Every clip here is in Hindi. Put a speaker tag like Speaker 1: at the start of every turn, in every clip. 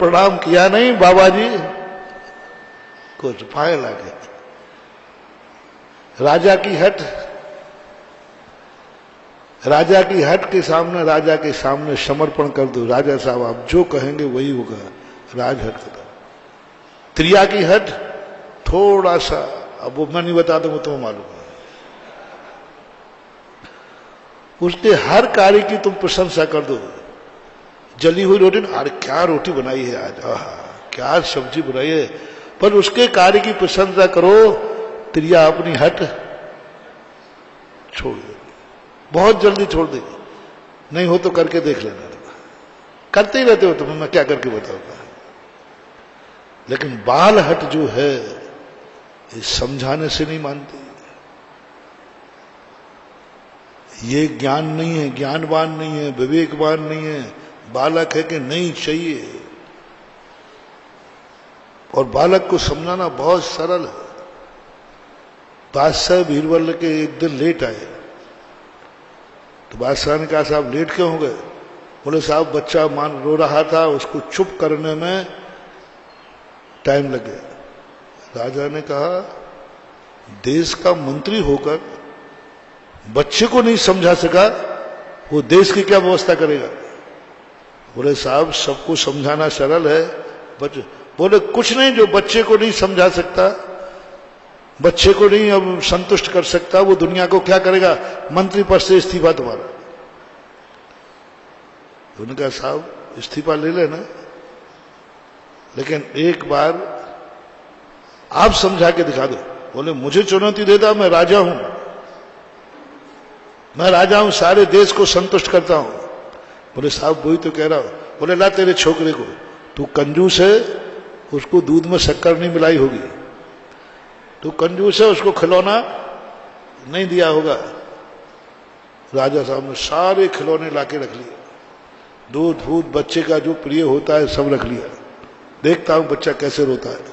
Speaker 1: प्रणाम किया नहीं बाबा जी कुछ पाए लागे। राजा की हट, राजा की हट के सामने, राजा के सामने समर्पण कर दो। राजा साहब आप जो कहेंगे वही होगा, राजहट का। त्रिया की हट थोड़ा सा, अब वो मैं नहीं बता दूंगा, तुम्हें मालूम है। उसके हर कार्य की तुम प्रशंसा कर दो। जली हुई रोटी, अरे क्या रोटी बनाई है आज, क्या सब्जी बनाई है, पर उसके कार्य की प्रशंसा करो। त्रिया अपनी हट छोड़ दो, बहुत जल्दी छोड़ देगी। नहीं हो तो करके देख लेना, करते ही रहते हो तुम्हें, मैं क्या करके बताऊंगा। लेकिन बाल हट जो है ये समझाने से नहीं मानती। ये ज्ञान नहीं है, ज्ञानवान नहीं है, विवेकवान नहीं है, बालक है कि नहीं चाहिए। और बालक को समझाना बहुत सरल है। बादशाह बीरबल के एक दिन लेट आए तो बादशाह ने कहा साहब लेट क्यों हो गए? बोले साहब बच्चा मान रो रहा था, उसको चुप करने में टाइम लग गया। राजा ने कहा देश का मंत्री होकर बच्चे को नहीं समझा सका, वो देश की क्या व्यवस्था करेगा? बोले साहब सबको समझाना सरल है, बच्चे बोले कुछ नहीं, जो बच्चे को नहीं समझा सकता, बच्चे को नहीं अब संतुष्ट कर सकता, वो दुनिया को क्या करेगा? मंत्री पद से इस्तीफा तुम्हारा। उन्होंने कहा साहब इस्तीफा ले लेना, लेकिन एक बार आप समझा के दिखा दो। बोले मुझे चुनौती देता, मैं राजा हूं, मैं राजा हूं, सारे देश को संतुष्ट करता हूं। बोले साहब वही तो कह रहा हूं। बोले ला तेरे छोकरे को, तू कंजूस है, उसको दूध में शक्कर नहीं मिलाई होगी, तू कंजूस है, उसको खिलौना नहीं दिया होगा। राजा साहब ने सारे खिलौने लाके रख लिए, दूध फूद बच्चे का जो प्रिय होता है सब रख लिया। देखता हूं बच्चा कैसे रोता है।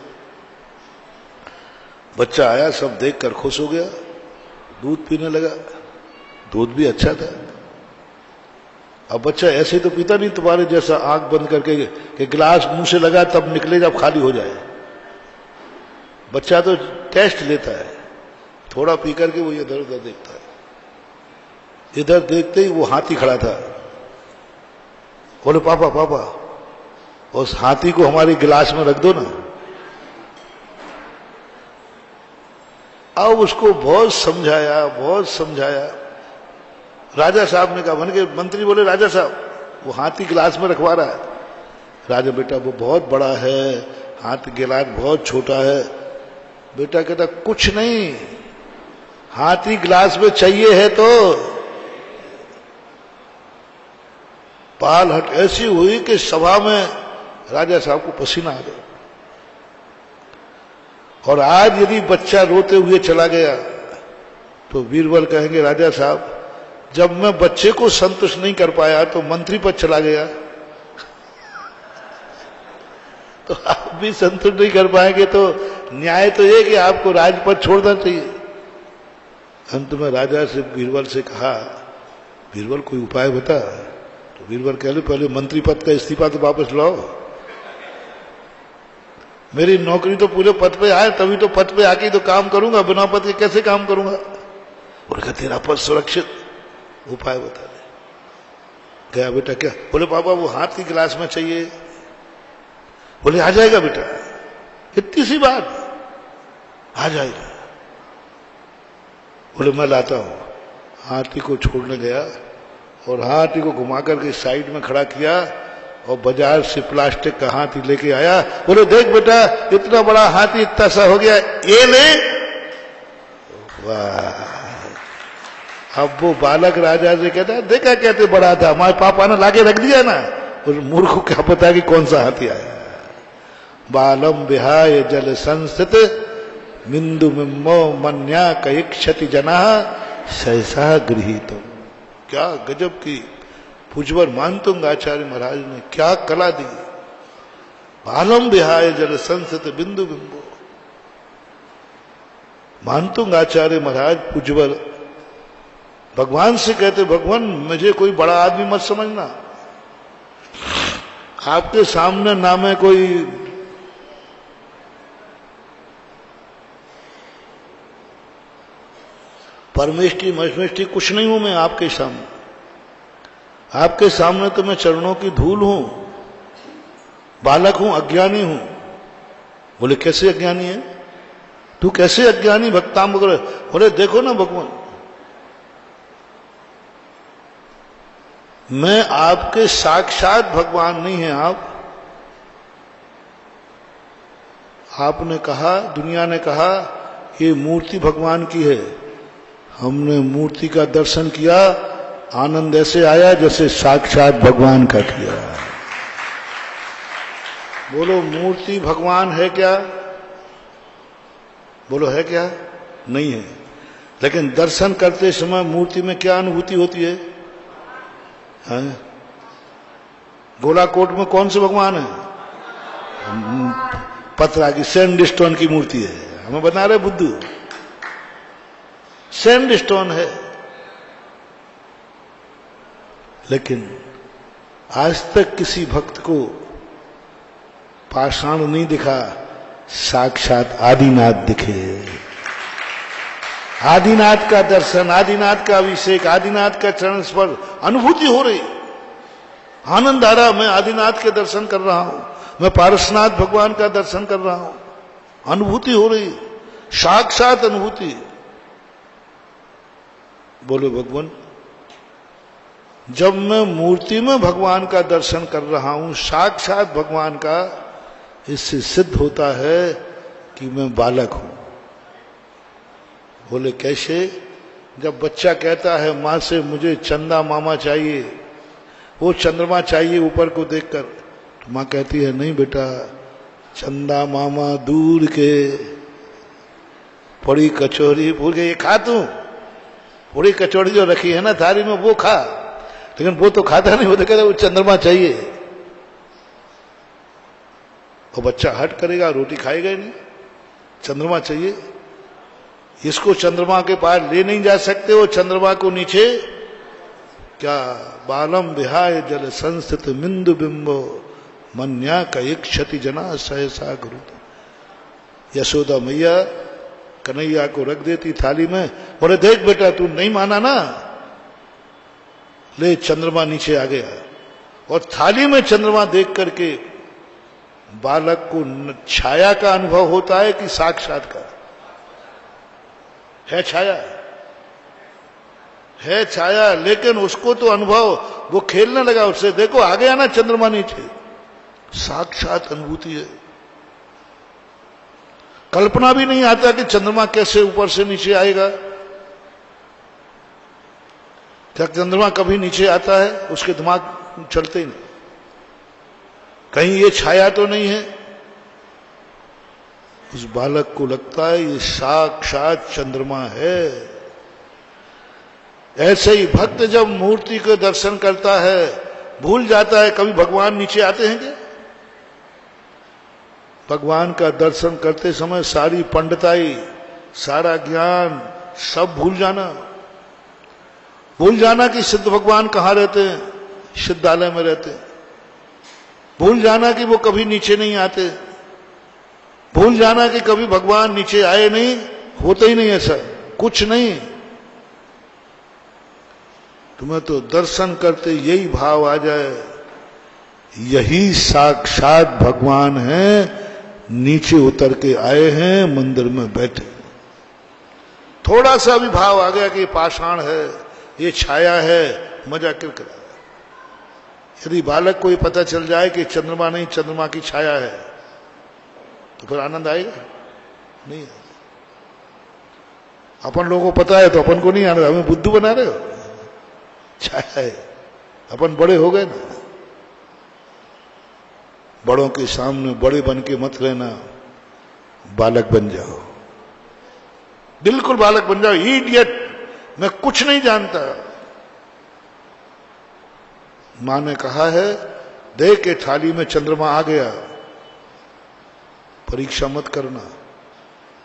Speaker 1: बच्चा आया, सब देखकर खुश हो गया, दूध पीने लगा, दूध भी अच्छा था। अब बच्चा ऐसे तो पीता नहीं तुम्हारे जैसा आंख बंद करके कि गिलास मुंह से लगा तब निकले जब खाली हो जाए। बच्चा तो टेस्ट लेता है, थोड़ा पी करके वो इधर उधर देखता है। इधर देखते ही वो हाथी खड़ा था। बोले पापा पापा उस हाथी को हमारे गिलास में रख दो ना। अब उसको बहुत समझाया, बहुत समझाया। राजा साहब ने कहा, मन के मंत्री बोले राजा साहब वो हाथी गिलास में रखवा रहा है। राजा बेटा वो बहुत बड़ा है, हाथी गिलास बहुत छोटा है। बेटा कहता कुछ नहीं, हाथी गिलास में चाहिए है तो। पाल हट ऐसी हुई कि सभा में राजा साहब को पसीना आ गया। और आज यदि बच्चा रोते हुए चला गया तो बीरबल कहेंगे राजा साहब जब मैं बच्चे को संतुष्ट नहीं कर पाया तो मंत्री पद चला गया, तो आप भी संतुष्ट नहीं कर पाएंगे तो न्याय तो ये कि आपको राजपद छोड़ना चाहिए। अंत में राजा से बीरबल से कहा, बीरबल कोई उपाय बता। तो बीरबल कह लो पहले मंत्री पद का इस्तीफा तो वापस लाओ, मेरी नौकरी तो पूरे पद पे आए तभी तो पद पे आके तो काम करूंगा, बिना पद के कैसे काम करूंगा। बोले तेरा पद सुरक्षित, उपाय बता दे। गया बेटा क्या? बोले पापा वो हाथ की गिलास में चाहिए। बोले आ जाएगा बेटा, इतनी सी बात, आ जाएगा। बोले मैं लाता हूं। हाथी को छोड़ने गया और हाथी को घुमा करके साइड में खड़ा किया और बाजार से प्लास्टिक का हाथी लेके आया। बोले देख बेटा इतना बड़ा हाथी इतना सा हो गया, ये ले। वाह! अब वो बालक राजा से कहता है देखा कहते बड़ा था, हमारे पापा ने लाके रख दिया ना। उस मूर्ख को क्या पता कि कौन सा हाथी आया। बालम विहाय जल संस्थित बिंदु मिम्मो मन्या कईक्षति जना सहसा गृहीत। क्या गजब की पूजवर मानतुंग आचार्य महाराज ने क्या कला दी। बालम विहाय जल संस्थित बिंदु बिंबो। मानतुंग आचार्य महाराज पूजवर भगवान से कहते भगवान मुझे कोई बड़ा आदमी मत समझना, आपके सामने ना मैं कोई परमेष्टि मजमेष्टि कुछ नहीं हूं, मैं आपके सामने। आपके सामने तो मैं चरणों की धूल हूं, बालक हूं, अज्ञानी हूं। बोले कैसे अज्ञानी है तू, कैसे अज्ञानी भक्ताम वगैरह? बोले देखो ना भगवान, मैं आपके साक्षात भगवान नहीं है आप। आपने कहा, दुनिया ने कहा ये मूर्ति भगवान की है। हमने मूर्ति का दर्शन किया, आनंद ऐसे आया जैसे साक्षात भगवान का किया। बोलो मूर्ति भगवान है क्या? बोलो है क्या? नहीं है। लेकिन दर्शन करते समय मूर्ति में क्या अनुभूति होती है? गोलाकोट में कौन से भगवान है? पत्थर की सैंडस्टोन की मूर्ति है, हमें बता रहे बुद्धू, सैंडस्टोन है। लेकिन आज तक किसी भक्त को पाषाण नहीं दिखा, साक्षात आदिनाथ दिखे। आदिनाथ का दर्शन, आदिनाथ का अभिषेक, आदिनाथ का चरण स्पर्श, अनुभूति हो रही, आनंद आ रहा। मैं आदिनाथ के दर्शन कर रहा हूं, मैं पारसनाथ भगवान का दर्शन कर रहा हूं, अनुभूति हो रही, साक्षात अनुभूति। बोलो भगवान, जब मैं मूर्ति में भगवान का दर्शन कर रहा हूं, साक्षात भगवान का, इससे सिद्ध होता है कि मैं बालक हूं। बोले कैसे? जब बच्चा कहता है मां से मुझे चंदा मामा चाहिए, वो चंद्रमा चाहिए ऊपर को देखकर, तो मां कहती है नहीं बेटा, चंदा मामा दूर के, पड़ी कचौरी भूल के ये खा तू, पूरी कचौड़ी जो रखी है ना थाली में वो खा। लेकिन वो तो खाता नहीं, वो तो कहता वो चंद्रमा चाहिए। वो बच्चा हट करेगा, रोटी खाएगा ही नहीं, चंद्रमा चाहिए। इसको चंद्रमा के पार ले नहीं जा सकते, वो चंद्रमा को नीचे क्या, बालम विहाय जल संस्थित मिंदु बिंबो मन्या का एक क्षति जना सहसा गुरु। यशोदा मैया कन्हैया को रख देती थाली में, बोले देख बेटा तू नहीं माना ना, ले चंद्रमा नीचे आ गया। और थाली में चंद्रमा देख करके बालक को छाया का अनुभव होता है कि साक्षात का? है छाया, है छाया, लेकिन उसको तो अनुभव, वो खेलने लगा उससे, देखो आ गया ना चंद्रमा नीचे, साक्षात अनुभूति है। कल्पना भी नहीं आता कि चंद्रमा कैसे ऊपर से नीचे आएगा। क्या चंद्रमा कभी नीचे आता है? उसके दिमाग चलते ही नहीं, कहीं ये छाया तो नहीं है। उस बालक को लगता है ये साक्षात चंद्रमा है। ऐसे ही भक्त जब मूर्ति के दर्शन करता है, भूल जाता है कभी भगवान नीचे आते हैं क्या? भगवान का दर्शन करते समय सारी पंडिताई, सारा ज्ञान सब भूल जाना। भूल जाना कि सिद्ध भगवान कहाँ रहते हैं, सिद्धालय में रहते हैं। भूल जाना कि वो कभी नीचे नहीं आते। भूल जाना कि कभी भगवान नीचे आए नहीं, होते ही नहीं ऐसा कुछ नहीं। तुम्हें तो दर्शन करते यही भाव आ जाए, यही साक्षात भगवान है, नीचे उतर के आए हैं, मंदिर में बैठे। थोड़ा सा भी भाव आ गया कि पाषाण है, ये छाया है, मजा किरकिरा। यदि बालक को ये पता चल जाए कि चंद्रमा नहीं, चंद्रमा की छाया है, तो फिर आनंद आएगा? नहीं। अपन लोगों को पता है तो अपन को नहीं आनंद, हमें बुद्धू बना रहे हो। छाया है, अपन बड़े हो गए ना। बड़ों के सामने बड़े बन के मत रहना, बालक बन जाओ, बिल्कुल बालक बन जाओ। इडियट, मैं कुछ नहीं जानता। मां ने कहा है देख के थाली में चंद्रमा आ गया, परीक्षा मत करना,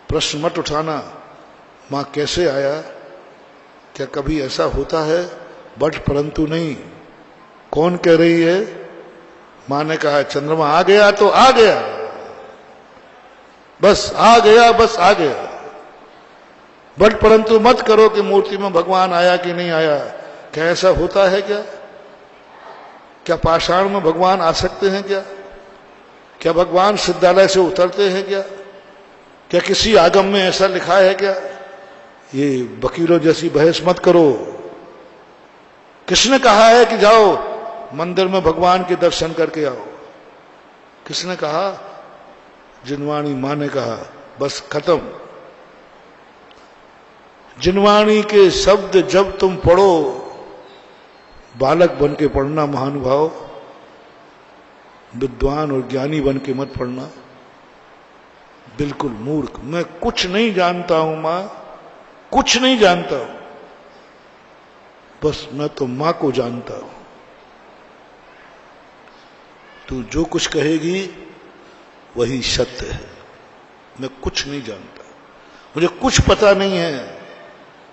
Speaker 1: प्रश्न मत उठाना, मां कैसे आया, क्या कभी ऐसा होता है? बट परंतु नहीं। कौन कह रही है? मां ने कहा चंद्रमा आ गया तो आ गया, बस आ गया, बस आ गया, बट परंतु मत करो कि मूर्ति में भगवान आया कि नहीं आया। क्या ऐसा होता है क्या? क्या पाषाण में भगवान आ सकते हैं क्या? क्या भगवान सिद्धालय से उतरते हैं क्या? क्या किसी आगम में ऐसा लिखा है क्या? ये वकीलों जैसी बहस मत करो। किसने कहा है कि जाओ मंदिर में भगवान के दर्शन करके आओ? किसने कहा? जिनवाणी मां ने कहा, बस खत्म। जिनवाणी के शब्द जब तुम पढ़ो, बालक बन के पढ़ना महानुभाव, विद्वान और ज्ञानी बन के मत पढ़ना। बिल्कुल मूर्ख, मैं कुछ नहीं जानता हूं मां, कुछ नहीं जानता हूं, बस मैं तो मां को जानता हूं। तू जो कुछ कहेगी वही सत्य है। मैं कुछ नहीं जानता, मुझे कुछ पता नहीं है,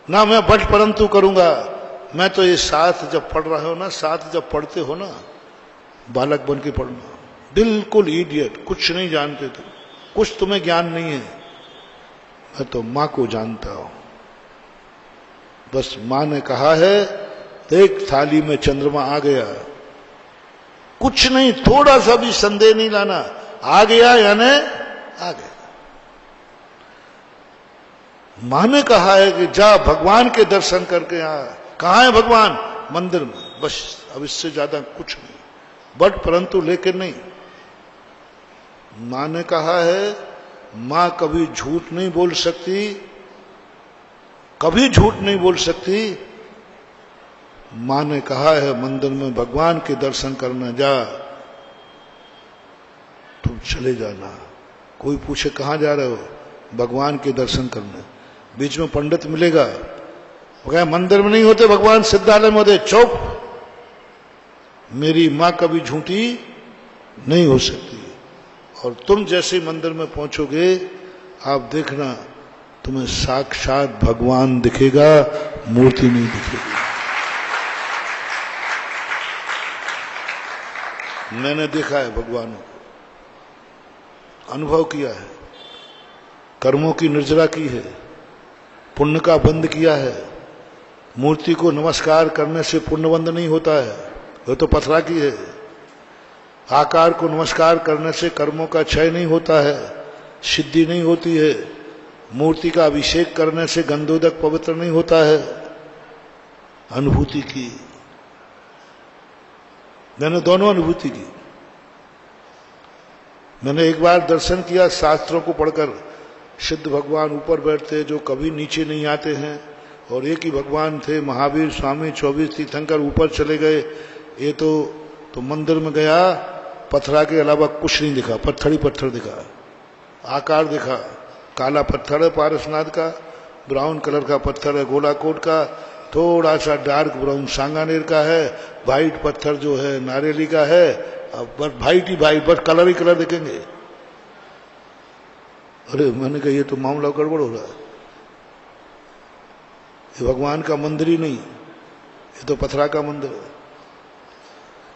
Speaker 1: ना मैं बट परंतु करूंगा। मैं तो ये साथ जब पढ़ रहे हो ना, साथ जब पढ़ते हो ना, बालक बन के पढ़ना, बिल्कुल इडियट, कुछ नहीं जानते तुम, कुछ तुम्हें ज्ञान नहीं है। मैं तो मां को जानता हूं, बस मां ने कहा है देख थाली में चंद्रमा आ गया, कुछ नहीं, थोड़ा सा भी संदेह नहीं लाना, आ गया यानी आ गया। मां ने कहा है कि जा भगवान के दर्शन करके आ। कहां है भगवान? मंदिर में, बस अब इससे ज्यादा कुछ नहीं, बट परंतु लेकिन नहीं। मां ने कहा है, मां कभी झूठ नहीं बोल सकती, कभी झूठ नहीं बोल सकती। मां ने कहा है मंदिर में भगवान के दर्शन करना जा, तुम चले जाना। कोई पूछे कहां जा रहे हो? भगवान के दर्शन करने। बीच में पंडित मिलेगा, वो कहे मंदिर में नहीं होते भगवान, सिद्धालय में होते। चुप, मेरी मां कभी झूठी नहीं हो सकती। और तुम जैसे मंदिर में पहुंचोगे, आप देखना तुम्हें साक्षात भगवान दिखेगा, मूर्ति नहीं दिखेगी। मैंने देखा है भगवान को, अनुभव किया है, कर्मों की निर्जरा की है, पुण्य का बंद किया है। मूर्ति को नमस्कार करने से पुण्य बंद नहीं होता है, वह तो पथरा की है। आकार को नमस्कार करने से कर्मों का क्षय नहीं होता है, सिद्धि नहीं होती है। मूर्ति का अभिषेक करने से गंधोदक पवित्र नहीं होता है। अनुभूति की, मैंने दोनों अनुभूति की। मैंने एक बार दर्शन किया शास्त्रों को पढ़कर, सिद्ध भगवान ऊपर बैठते जो कभी नीचे नहीं आते हैं, और एक ही भगवान थे महावीर स्वामी 24 तीर्थंकर ऊपर चले गए। ये तो मंदिर में गया, पत्थरा के अलावा कुछ नहीं दिखा, पत्थर ही पत्थर दिखा। आकार दिखा, काला पत्थर है पारसनाथ का, ब्राउन कलर का पत्थर है गोलाकोट का, थोड़ा सा डार्क ब्राउन सांगानेर का है, व्हाइट पत्थर जो है नारेली का है। अब बस व्हाइट ही व्हाइट, बस कलर ही कलर दिखेंगे। अरे मैंने कहा ये तो मामला गड़बड़ हो रहा है, ये भगवान का मंदिर ही नहीं, ये तो पत्थरा का मंदिर है,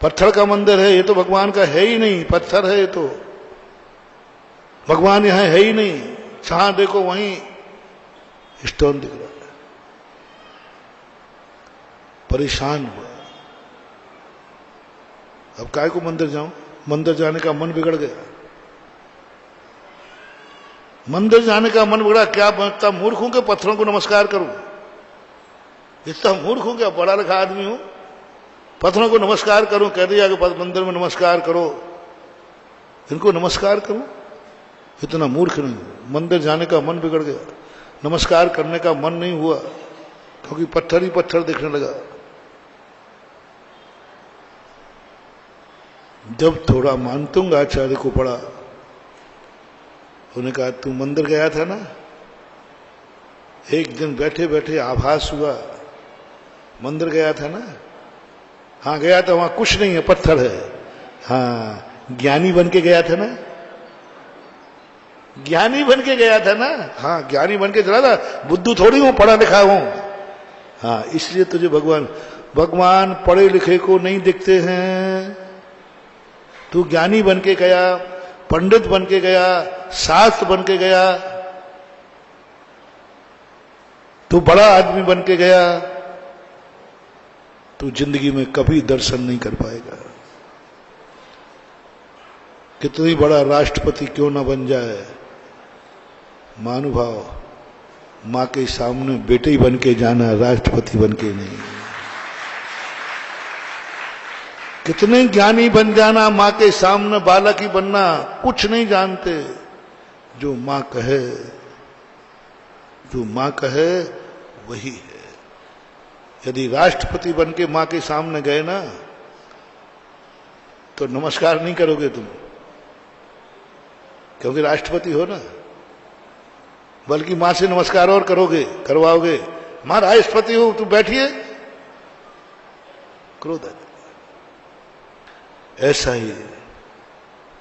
Speaker 1: पत्थर का मंदिर है। ये तो भगवान का है ही नहीं, पत्थर है ये तो, भगवान यहां है ही नहीं। जहां देखो वहीं स्टोन दिख रहा है। परेशान हुआ, अब काय को मंदिर जाऊं? मंदिर जाने का मन बिगड़ गया, मंदिर जाने का मन बिगड़ा। क्या मैं इतना मूर्ख हूं कि पत्थरों को नमस्कार करूं? इतना मूर्ख हूं क्या? पढ़ा लिखा आदमी हूं, पत्थरों को नमस्कार करूं? कह दिया कि मंदिर में नमस्कार करो, इनको नमस्कार करूं? इतना मूर्ख नहीं। मंदिर जाने का मन बिगड़ गया, नमस्कार करने का मन नहीं हुआ, क्योंकि पत्थर ही पत्थर दिखने लगा। जब थोड़ा मानतुंग आचार्य को पढ़ा, उन्होंने कहा तू मंदिर गया था ना, एक दिन बैठे बैठे आभास हुआ मंदिर गया था ना? हाँ गया था, वहां कुछ नहीं है, पत्थर है। हाँ ज्ञानी बन के गया था ना? ज्ञानी बन के गया था ना? हाँ ज्ञानी बन के चला था, बुद्धू थोड़ी हूं, पढ़ा लिखा हूं। हाँ इसलिए तुझे भगवान पढ़े लिखे को नहीं दिखते हैं, तू ज्ञानी बन के गया, पंडित बन के गया, शास्त्र बन के गया, तू बड़ा आदमी बन के गया, तू जिंदगी में कभी दर्शन नहीं कर पाएगा। कितनी बड़ा राष्ट्रपति क्यों ना बन जाए, महानुभाव, मां के सामने बेटे ही बन के जाना, राष्ट्रपति बन के नहीं। कितने ज्ञानी बन जाना, मां के सामने बालक ही बनना, कुछ नहीं जानते। जो मां कहे, जो मां कहे वही है। यदि राष्ट्रपति बन के मां के सामने गए ना, तो नमस्कार नहीं करोगे तुम, क्योंकि राष्ट्रपति हो ना, बल्कि मां से नमस्कार और करोगे, करवाओगे। मां राष्ट्रपति हो, तू बैठिए, क्रोध आ। ऐसा ही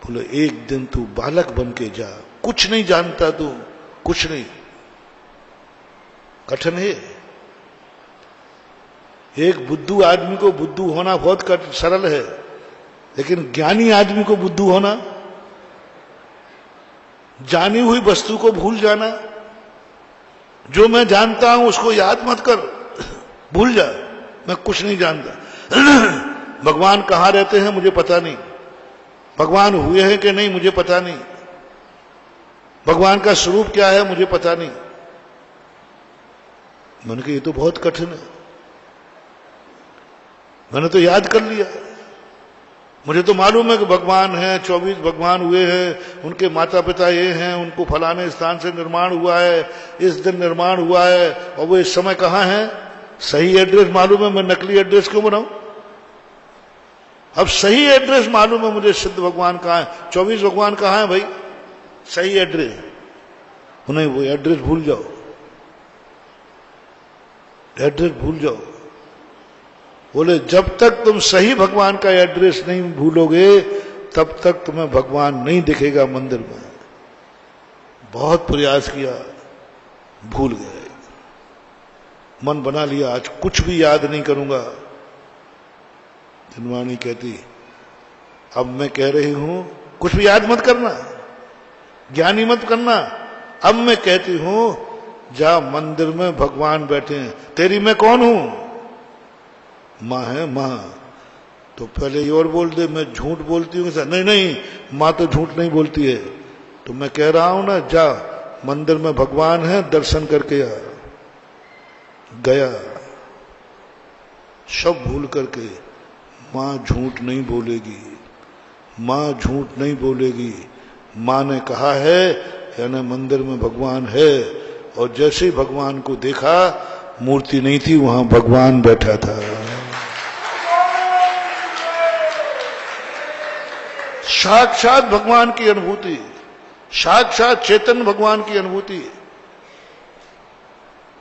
Speaker 1: बोले एक दिन तू बालक बन के जा, कुछ नहीं जानता तू, कुछ नहीं। कठिन है। एक बुद्धू आदमी को बुद्धू होना बहुत सरल है, लेकिन ज्ञानी आदमी को बुद्धू होना, जानी हुई वस्तु को भूल जाना। जो मैं जानता हूं उसको याद मत कर, भूल जा, मैं कुछ नहीं जानता। भगवान कहां रहते हैं मुझे पता नहीं, भगवान हुए हैं कि नहीं मुझे पता नहीं, भगवान का स्वरूप क्या है मुझे पता नहीं। मैंने कहा ये तो बहुत कठिन है, मैंने तो याद कर लिया, मुझे तो मालूम है कि भगवान है, 24 भगवान हुए हैं, उनके माता पिता ये हैं, उनको फलाने स्थान से निर्माण हुआ है, इस दिन निर्माण हुआ है, और वो इस समय कहां है, सही एड्रेस मालूम है, मैं नकली एड्रेस क्यों बनाऊं? अब सही एड्रेस मालूम है मुझे, सिद्ध भगवान कहां है, 24 भगवान कहां है भाई, सही एड्रेस। उन्हें वो एड्रेस भूल जाओ, एड्रेस भूल जाओ। बोले जब तक तुम सही भगवान का एड्रेस नहीं भूलोगे, तब तक तुम्हें भगवान नहीं दिखेगा मंदिर में। बहुत प्रयास किया, भूल गए, मन बना लिया आज कुछ भी याद नहीं करूंगा। जनवाणी कहती अब मैं कह रही हूं कुछ भी याद मत करना, ज्ञानी मत करना। अब मैं कहती हूं जा मंदिर में भगवान बैठे हैं, तेरी मैं कौन हूं? मां है मां। तो पहले ये और बोल दे मैं झूठ बोलती हूं, नहीं नहीं मां तो झूठ नहीं बोलती है। तो मैं कह रहा हूं ना, जा मंदिर में भगवान है, दर्शन करके आ। गया, सब भूल करके। मां झूठ नहीं बोलेगी, मां झूठ नहीं बोलेगी। मां ने कहा है यानी मंदिर में भगवान है, और जैसे ही भगवान को देखा, मूर्ति नहीं थी, वहां भगवान बैठा था। साक्षात भगवान की अनुभूति, साक्षात चेतन भगवान की अनुभूति।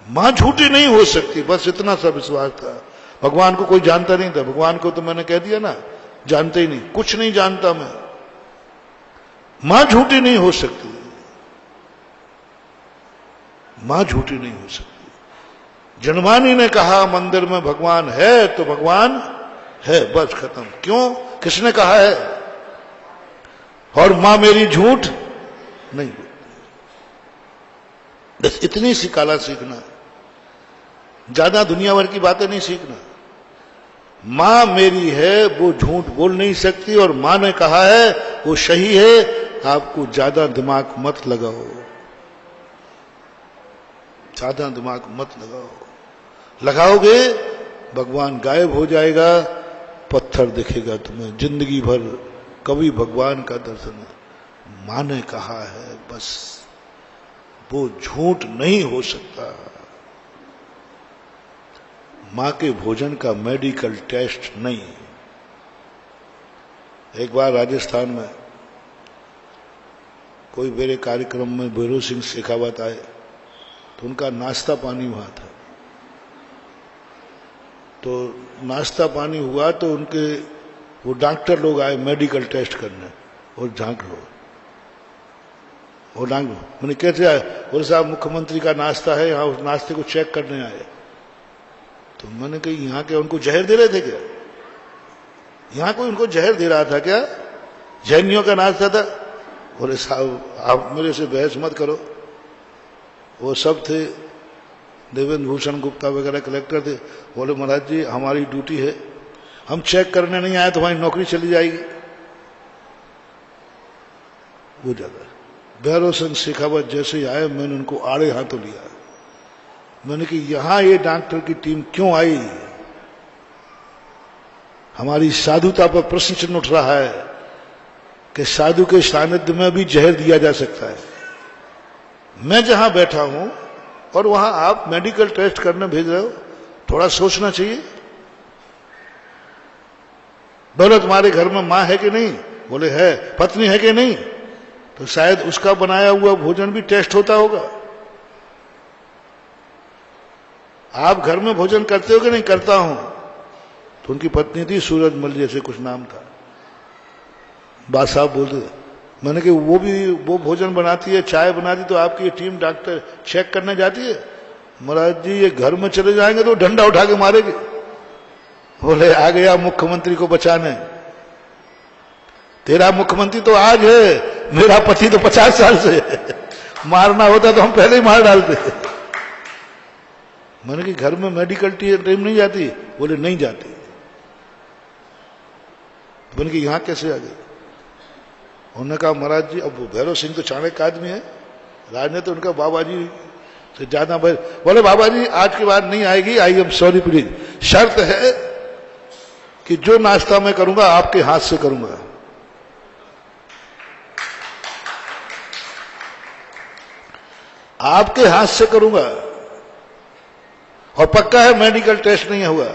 Speaker 1: मां झूठी नहीं हो सकती, बस इतना सा विश्वास था। भगवान को कोई जानता नहीं था, भगवान को तो मैंने कह दिया ना, जानते ही नहीं, कुछ नहीं जानता मैं। मां झूठी नहीं हो सकती, मां झूठी नहीं हो सकती। जनवाणी ने कहा मंदिर में भगवान है तो भगवान है, बस खत्म। क्यों, किसने कहा है? और मां मेरी झूठ नहीं। बस इतनी सी काला सीखना, ज्यादा दुनिया भर की बातें नहीं सीखना। मां मेरी है, वो झूठ बोल नहीं सकती, और मां ने कहा है वो सही है। आपको ज्यादा दिमाग मत लगाओ, ज्यादा दिमाग मत लगाओ। लगाओगे भगवान गायब हो जाएगा, पत्थर दिखेगा तुम्हें जिंदगी भर, कभी भगवान का दर्शन है। मां ने कहा है बस, वो झूठ नहीं हो सकता। मां के भोजन का मेडिकल टेस्ट नहीं। एक बार राजस्थान में कोई मेरे कार्यक्रम में भैरव सिंह शेखावत आए, तो उनका नाश्ता पानी वहां था। तो नाश्ता पानी हुआ तो उनके वो डॉक्टर लोग आए मेडिकल टेस्ट करने, और झांक लो, वो डांग लो। मैंने कैसे आए? बोले साहब मुख्यमंत्री का नाश्ता है, यहाँ उस नाश्ते को चेक करने आए। तो मैंने कहा यहाँ क्या उनको जहर दे रहे थे क्या? यहाँ कोई उनको जहर दे रहा था क्या? जैनियों का नाश्ता था। बोले साहब आप मेरे से बहस मत करो, वो सब थे देवेंद्र भूषण गुप्ता वगैरह कलेक्टर थे। बोले महाराज जी हमारी ड्यूटी है, हम चेक करने नहीं आए तो हमारी नौकरी चली जाएगी। वो जगह भैरव सिंह शेखावत जैसे ही आए मैंने उनको आड़े हाथों लिया। मैंने कि यहां ये डॉक्टर की टीम क्यों आई? हमारी साधुता पर प्रश्न चिन्ह उठ रहा है कि साधु के सानिध्य में भी जहर दिया जा सकता है। मैं जहां बैठा हूं और वहां आप मेडिकल टेस्ट करने भेज रहे हो, थोड़ा सोचना चाहिए। बोले तुम्हारे घर में मां है कि नहीं? बोले है। पत्नी है कि नहीं? तो शायद उसका बनाया हुआ भोजन भी टेस्ट होता होगा। आप घर में भोजन करते हो कि नहीं? करता हूं। तो उनकी पत्नी थी सूरजमल जैसे कुछ नाम था। बात साहब बोलते, मैंने कि वो भोजन बनाती है, चाय बनाती, तो आपकी ये टीम डॉक्टर चेक करने जाती है? महाराज जी ये घर में चले जाएंगे तो डंडा उठा के मारेंगे। बोले आ गया मुख्यमंत्री को बचाने। तेरा मुख्यमंत्री तो आज है, मेरा पति तो 50 साल से है। मारना होता तो हम पहले ही मार डालते। मैंने कि घर में मेडिकल टीम नहीं जाती? बोले नहीं जाती। तो मैंने कि यहां कैसे आ गई? उन्होंने कहा महाराज जी अब भैरव सिंह तो चाणक्य आदमी है, राजनीति उनका बाबा जी से ज्यादा। बोले बाबा जी आज के बाद नहीं आएगी, आई एम सॉरी प्लीज, शर्त है कि जो नाश्ता मैं करूंगा आपके हाथ से करूंगा। आपके हाथ से करूंगा और पक्का है मेडिकल टेस्ट नहीं हुआ।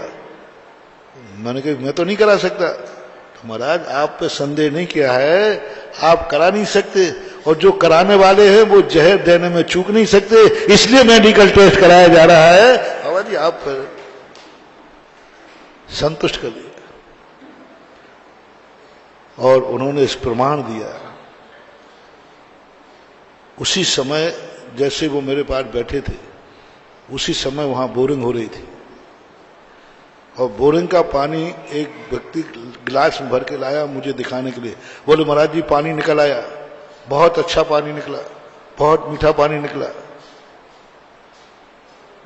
Speaker 1: मैंने कहा मैं तो नहीं करा सकता। तो महाराज आप पे संदेह नहीं किया है, आप करा नहीं सकते, और जो कराने वाले हैं वो जहर देने में चूक नहीं सकते, इसलिए मेडिकल टेस्ट कराया जा रहा है। बाबा जी आप फिर संतुष्ट कर दिया और उन्होंने इस प्रमाण दिया। उसी समय जैसे वो मेरे पास बैठे थे, उसी समय वहां बोरिंग हो रही थी और बोरिंग का पानी एक व्यक्ति गिलास में भर के लाया मुझे दिखाने के लिए। बोले महाराज जी पानी निकल आया, बहुत अच्छा पानी निकला, बहुत मीठा पानी निकला।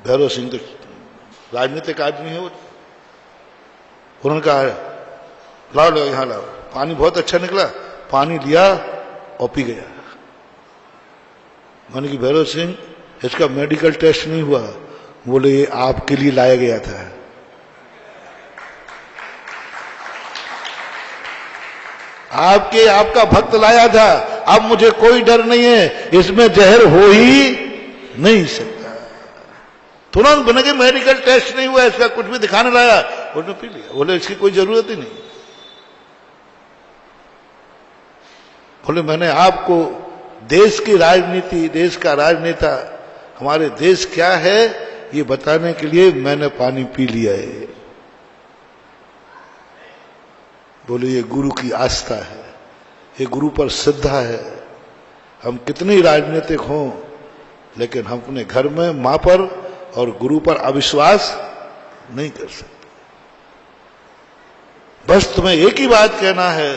Speaker 1: भैरव सिंह तो राजनीतिक आदमी है वो। उन्होंने कहा लाओ लो यहां लाओ, पानी बहुत अच्छा निकला। पानी लिया और पी गया। मैंने कि भैरव सिंह इसका मेडिकल टेस्ट नहीं हुआ? बोले ये आपके लिए लाया गया था। आपका भक्त लाया था, अब मुझे कोई डर नहीं है, इसमें जहर हो ही नहीं सकता। तुरंत बने के मेडिकल टेस्ट नहीं हुआ, इसका कुछ भी दिखाने लाया, उसने पी लिया। बोले इसकी कोई जरूरत ही नहीं। बोले मैंने आपको देश की राजनीति, देश का राजनेता, हमारे देश क्या है ये बताने के लिए मैंने पानी पी लिया है। बोले ये गुरु की आस्था है, ये गुरु पर श्रद्धा है। हम कितने राजनीतिक हों लेकिन हम अपने घर में मां पर और गुरु पर अविश्वास नहीं कर सकते। बस तुम्हें एक ही बात कहना है,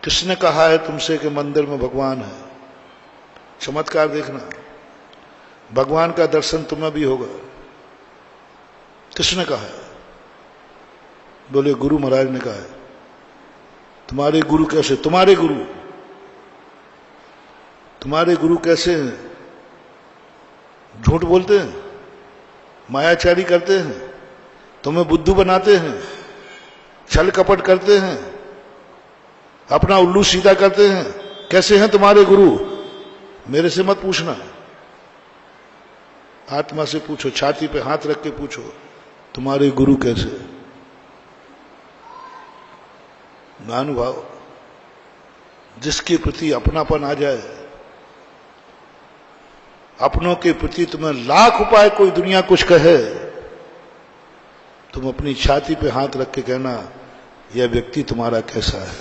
Speaker 1: किसने कहा है तुमसे कि मंदिर में भगवान है? चमत्कार देखना, भगवान का दर्शन तुम्हें भी होगा। किसने कहा है? बोले गुरु महाराज ने कहा है। तुम्हारे गुरु कैसे? तुम्हारे गुरु कैसे हैं? झूठ बोलते हैं, मायाचारी करते हैं, तुम्हें बुद्धू बनाते हैं, छल कपट करते हैं, अपना उल्लू सीधा करते हैं। कैसे हैं तुम्हारे गुरु? मेरे से मत पूछना, आत्मा से पूछो, छाती पे हाथ रख के पूछो तुम्हारे गुरु कैसे। महानुभाव, जिसके प्रति अपनापन आ जाए, अपनों के प्रति तुम्हें लाख उपाय कोई दुनिया कुछ कहे, तुम अपनी छाती पे हाथ रख के कहना यह व्यक्ति तुम्हारा कैसा है।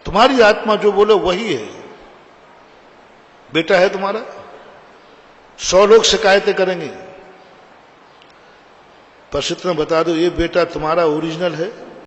Speaker 1: तुम्हारी आत्मा जो बोले वही है। बेटा है तुम्हारा, 100 लोग शिकायतें करेंगे, पर इतना बता दो ये बेटा तुम्हारा ओरिजिनल है?